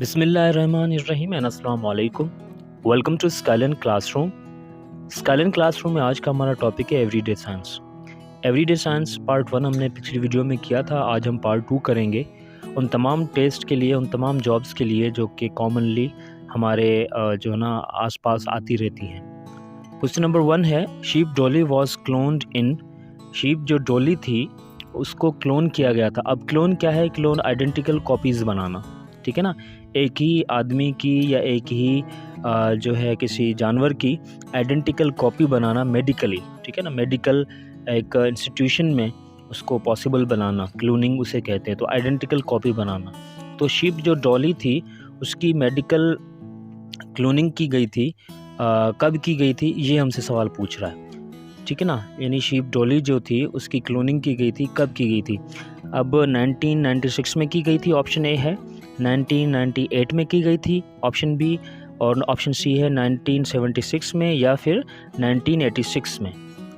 बिस्मिल्लाहिर्रहमानिर्रहीम एंड अस्सलाम वालेकुम। Welcome to Skylon classroom. Skylon classroom में आज का हमारा टॉपिक है everyday science. Everyday science part 1 हमने पिछली वीडियो में किया था। आज हम पार्ट 2 करेंगे उन तमाम टेस्ट के लिए, उन तमाम जॉब्स के लिए जो कि कॉमनली हमारे जो है ना आसपास आती रहती हैं। क्वेश्चन नंबर 1 है, sheep Dolly was cloned in. Sheep जो डॉली थी उसको क्लोन किया गया था। अब क्लोन क्या है? क्लोन आइडेंटिकल कॉपीज़ बनाना, ठीक है ना। एक ही आदमी की या एक ही जो है किसी जानवर की आइडेंटिकल कॉपी बनाना मेडिकली, ठीक है ना, मेडिकल एक इंस्टीट्यूशन में उसको पॉसिबल बनाना, क्लोनिंग उसे कहते हैं। तो आइडेंटिकल कॉपी बनाना, तो शीप जो डॉली थी उसकी मेडिकल क्लोनिंग की गई थी। कब की गई थी ये हमसे सवाल पूछ रहा है, ठीक है ना। यानी शीप डॉली जो थी उसकी क्लोनिंग की गई थी, कब की गई थी? अब 1996 में की गई थी, ऑप्शन ए है। 1998 में की गई थी, ऑप्शन बी, और ऑप्शन सी है 1976 में या फिर 1986 में।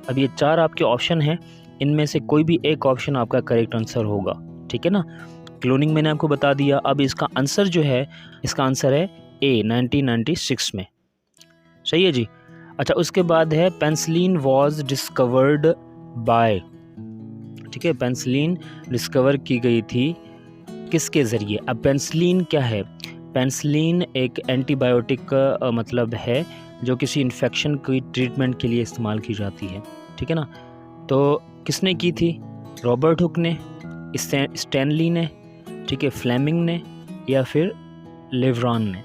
अब ये 4 आपके ऑप्शन हैं, इनमें से कोई भी एक ऑप्शन आपका करेक्ट आंसर होगा, ठीक है ना। क्लोनिंग मैंने आपको बता दिया। अब इसका आंसर जो है, इसका आंसर है ए 1996 में। सही है जी। अच्छा, उसके बाद है पेंसिलिन वॉज डिस्कवर्ड बाय, ठीक है। पेंसिलिन डिस्कवर की गई थी किसके ज़रिए? अब पेंसिलिन क्या है? पेंसिलिन एक एंटीबायोटिक का मतलब है जो किसी इन्फेक्शन की ट्रीटमेंट के लिए इस्तेमाल की जाती है, ठीक है ना। तो किसने की थी? रॉबर्ट हुक ने, स्टैनली ने, ठीक है, फ्लेमिंग ने या फिर लेव्रॉन ने।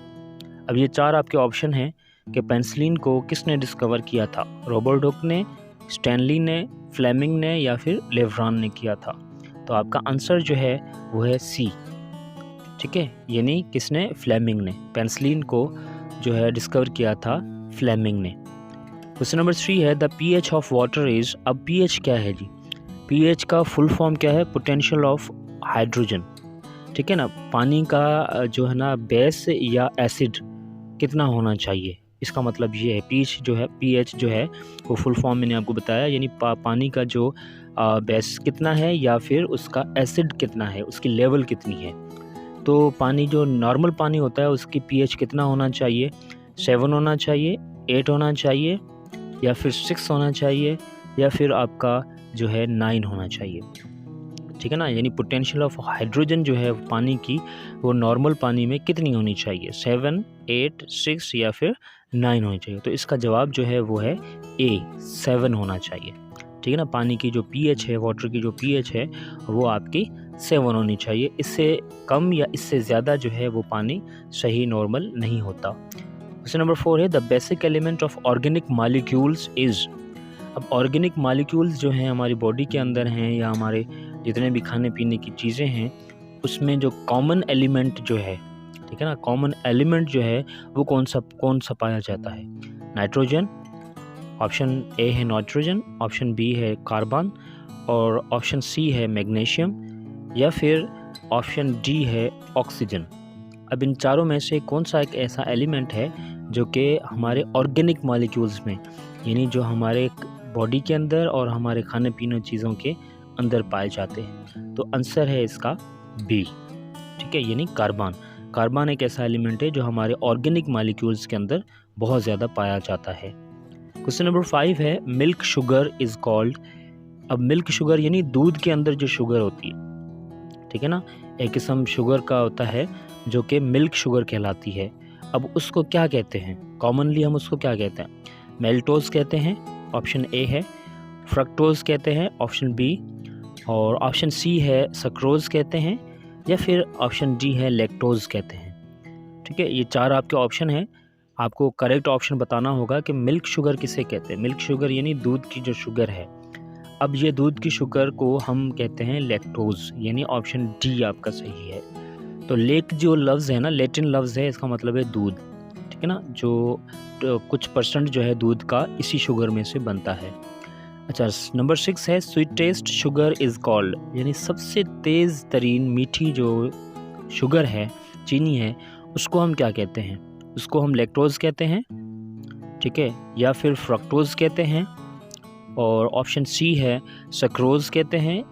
अब ये 4 आपके ऑप्शन हैं कि पेंसिलिन को किसने डिस्कवर किया था? रॉबर्ट हुक ने, स्टैनली ने, फ्लेमिंग ने या फिर लेव्रॉन ने किया था। तो आपका आंसर जो है वो है सी, ठीक है। यानी किसने? फ्लेमिंग ने। पेंसिलिन को जो है डिस्कवर किया था फ्लेमिंग ने। क्वेश्चन नंबर 3 है, the pH of water is. अब पीएच क्या है जी? पीएच का फुल फॉर्म क्या है? पोटेंशियल ऑफ हाइड्रोजन, ठीक है ना। पानी का जो है ना बेस या एसिड कितना होना चाहिए, इसका मतलब ये है। पीएच जो है, पीएच जो है वो फुल फॉर्म मैंने आपको बताया, यानी पानी का जो बेस कितना है या फिर उसका एसिड कितना है, उसकी लेवल कितनी है। तो पानी जो नॉर्मल पानी होता है उसकी पीएच कितना होना चाहिए? 7 होना चाहिए, 8 होना चाहिए या फिर 6 होना चाहिए या फिर आपका जो है 9 होना चाहिए, ठीक है ना। यानी पोटेंशियल ऑफ हाइड्रोजन जो है पानी की, वो नॉर्मल पानी में कितनी होनी चाहिए? 7, 8, 6 या फिर 9 होनी चाहिए। तो इसका जवाब जो है वो है ए, 7 होना चाहिए, ठीक है ना। पानी की जो पीएच है, वाटर की जो पीएच है वो आपकी 7 होनी चाहिए। इससे कम या इससे ज़्यादा जो है वो पानी सही नॉर्मल नहीं होता। क्वेश्चन नंबर 4 है, the basic element of organic molecules is. अब ऑर्गेनिक मॉलिक्यूल्स जो हैं हमारी बॉडी के अंदर हैं या हमारे जितने भी खाने पीने की चीज़ें हैं उसमें जो कॉमन एलिमेंट जो है, ठीक है ना, कॉमन एलिमेंट जो है वो कौन सा पाया जाता है? नाइट्रोजन, ऑप्शन ए है नाइट्रोजन, ऑप्शन बी है कार्बन और ऑप्शन सी है मैग्नीशियम या फिर ऑप्शन डी है ऑक्सीजन। अब इन चारों में से कौन सा एक ऐसा एलिमेंट है जो कि हमारे ऑर्गेनिक मॉलिक्यूल्स में, यानी जो हमारे बॉडी के अंदर और हमारे खाने पीने चीज़ों के अंदर पाए जाते हैं? तो आंसर है इसका बी, ठीक है, यानी कार्बन। कार्बन एक ऐसा एलिमेंट है जो हमारे ऑर्गेनिक मॉलिक्यूल्स के अंदर बहुत ज़्यादा पाया जाता है। क्वेश्चन नंबर 5 है, मिल्क शुगर इज़ कॉल्ड। अब मिल्क शुगर यानी दूध के अंदर जो शुगर होती है, ठीक है ना, एक किस्म शुगर का होता है जो कि मिल्क शुगर कहलाती है। अब उसको क्या कहते हैं? कॉमनली हम उसको क्या कहते हैं? मेल्टोज कहते हैं, ऑप्शन ए है। फ्रक्टोज कहते हैं, ऑप्शन बी, और ऑप्शन सी है सक्रोज कहते हैं या फिर ऑप्शन डी है लैक्टोज कहते हैं, ठीक है। ये 4 आपके ऑप्शन हैं, आपको करेक्ट ऑप्शन बताना होगा कि मिल्क शुगर किसे कहते हैं। मिल्क शुगर यानी दूध की जो शुगर है। अब ये दूध की शुगर को हम कहते हैं लैक्टोज, यानी ऑप्शन डी आपका सही है। तो लेक जो लफ्ज़ है ना, लैटिन लफ्ज़ है, इसका मतलब है दूध, ठीक है ना, जो तो कुछ परसेंट जो है दूध का इसी शुगर में से बनता है। अच्छा, नंबर 6 है, स्वीटेस्ट शुगर इज़ कॉल्ड, यानी सबसे तेज़ तरीन मीठी जो शुगर है, चीनी है, उसको हम क्या कहते हैं? उसको हम लैक्टोज कहते हैं, ठीक है, या फिर फ्रक्टोज कहते हैं, और ऑप्शन सी है सक्रोज कहते हैं,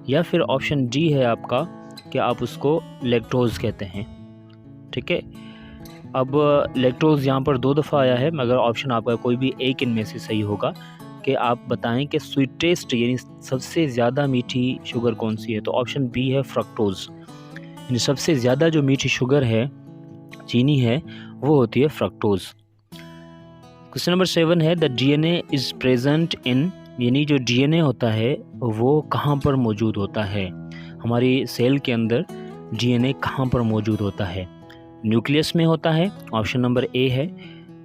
या फिर ऑप्शन डी है आपका कि आप उसको लैक्टोज कहते हैं। ठीक है। अब लैक्टोज़ यहाँ पर 2 दफ़ा आया है, मगर ऑप्शन आपका कोई भी एक इनमें से सही होगा कि आप बताएं कि स्वीटेस्ट यानी सबसे ज़्यादा मीठी शुगर कौन सी है। तो ऑप्शन बी है फ्रक्टोज़, यानी सबसे ज़्यादा जो मीठी शुगर है, चीनी है, वो होती है फ्रक्टोज़। क्वेश्चन नंबर 7 है the DNA is present in, यानी जो डीएनए होता है वो कहाँ पर मौजूद होता है। हमारी सेल के अंदर डीएनए कहाँ पर मौजूद होता है। न्यूक्लियस में होता है, ऑप्शन नंबर ए है,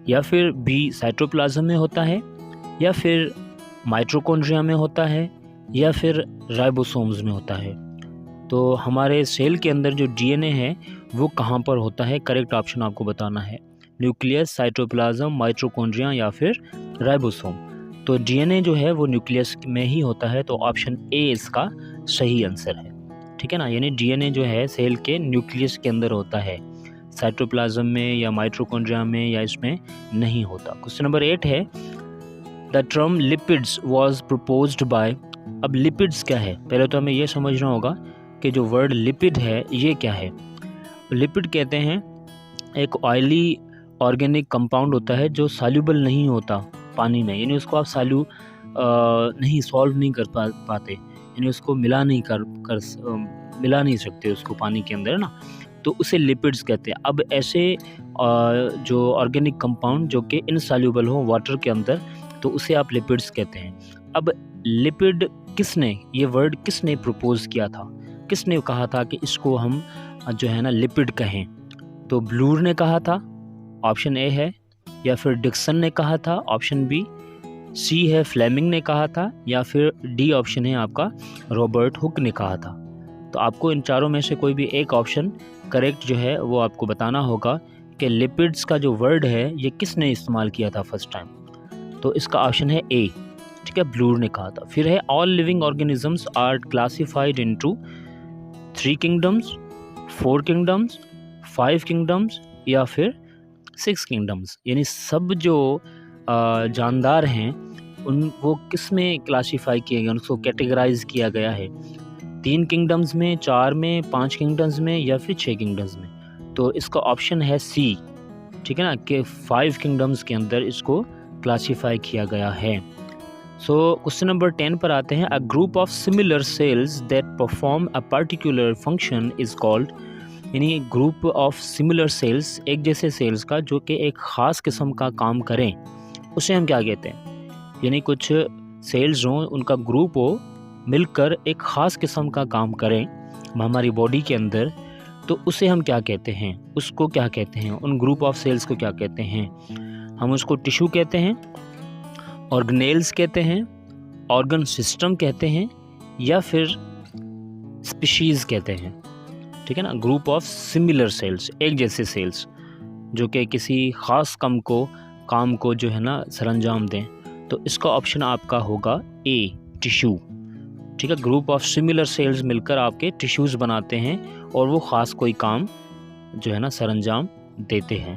या फिर बी साइटोप्लाज्म में होता है, या फिर माइटोकॉन्ड्रिया में होता है, या फिर राइबोसोम्स में होता है। तो हमारे सेल के अंदर जो डीएनए है वो कहाँ पर होता है, करेक्ट ऑप्शन आपको बताना है। न्यूक्लियस, साइटोप्लाज्म, माइटोकॉन्ड्रिया या फिर राइबोसोम। तो डीएनए जो है वो न्यूक्लियस में ही होता है, तो ऑप्शन ए इसका सही आंसर है। ठीक है ना, यानी डीएनए जो है सेल के न्यूक्लियस के अंदर होता है, साइटोप्लाज्म में या माइटोकॉन्ड्रिया में या इसमें नहीं होता। क्वेश्चन नंबर 8 है the term lipids was proposed by. अब लिपिड्स क्या है, पहले तो हमें यह समझना होगा कि जो वर्ड लिपिड है ये क्या है। लिपिड कहते हैं एक ऑयली ऑर्गेनिक कंपाउंड होता है जो सॉल्यूबल नहीं होता पानी में, यानी उसको आप नहीं सॉल्व नहीं कर पाते, यानी उसको मिला नहीं सकते उसको पानी के अंदर, है ना, तो उसे लिपिड्स कहते हैं। अब ऐसे जो ऑर्गेनिक कंपाउंड जो कि इनसॉल्यूबल हो वाटर के अंदर, तो उसे आप लिपिड्स कहते हैं। अब लिपिड ये वर्ड किसने प्रपोज किया था, किसने कहा था कि इसको हम जो है ना लिपिड कहें। तो ब्लूर ने कहा था, ऑप्शन ए है, या फिर डिक्सन ने कहा था, ऑप्शन बी, सी है फ्लेमिंग ने कहा था, या फिर डी ऑप्शन है आपका रॉबर्ट हुक ने कहा था। तो आपको इन चारों में से कोई भी एक ऑप्शन करेक्ट जो है वो आपको बताना होगा कि लिपिड्स का जो वर्ड है ये किसने इस्तेमाल किया था फर्स्ट टाइम। तो इसका ऑप्शन है ए, ठीक है, ब्लूर ने कहा था। फिर है all living organisms are classified into 3 kingdoms, 4 kingdoms, 5 kingdoms या फिर 6 किंगडम्स, यानी सब जो जानदार हैं वो किस में क्लासीफाई किए गए, उनको कैटेगराइज किया गया है, 3 किंगडम्स में, 4 में, 5 किंगडम्स में या फिर 6 किंगडम्स में। तो इसका ऑप्शन है सी, ठीक है ना, कि 5 किंगडम्स के अंदर इसको क्लासीफाई किया गया है। सो क्वेश्चन नंबर 10 पर आते हैं। A group of similar sales that perform a particular function is called, यानी ग्रुप ऑफ सिमिलर सेल्स, एक जैसे सेल्स का जो कि एक ख़ास किस्म का काम करें, उसे हम क्या कहते हैं। यानी कुछ सेल्स हों, उनका ग्रुप हो, मिलकर एक ख़ास किस्म का काम करें हमारी बॉडी के अंदर, तो उसे हम क्या कहते हैं, उसको क्या कहते हैं, उन ग्रुप ऑफ सेल्स को क्या कहते हैं। हम उसको टिश्यू कहते हैं, ऑर्गेनेल्स कहते हैं, ऑर्गन सिस्टम कहते हैं, या फिर स्पीशीज़ कहते हैं। ठीक है ना, ग्रुप ऑफ सिमिलर सेल्स, एक जैसे सेल्स जो कि किसी ख़ास काम को जो है ना सरंजाम दें। तो इसका ऑप्शन आपका होगा ए, टिश्यू। ठीक है, ग्रुप ऑफ सिमिलर सेल्स मिलकर आपके टिश्यूज़ बनाते हैं और वो ख़ास कोई काम जो है ना सरंजाम देते हैं।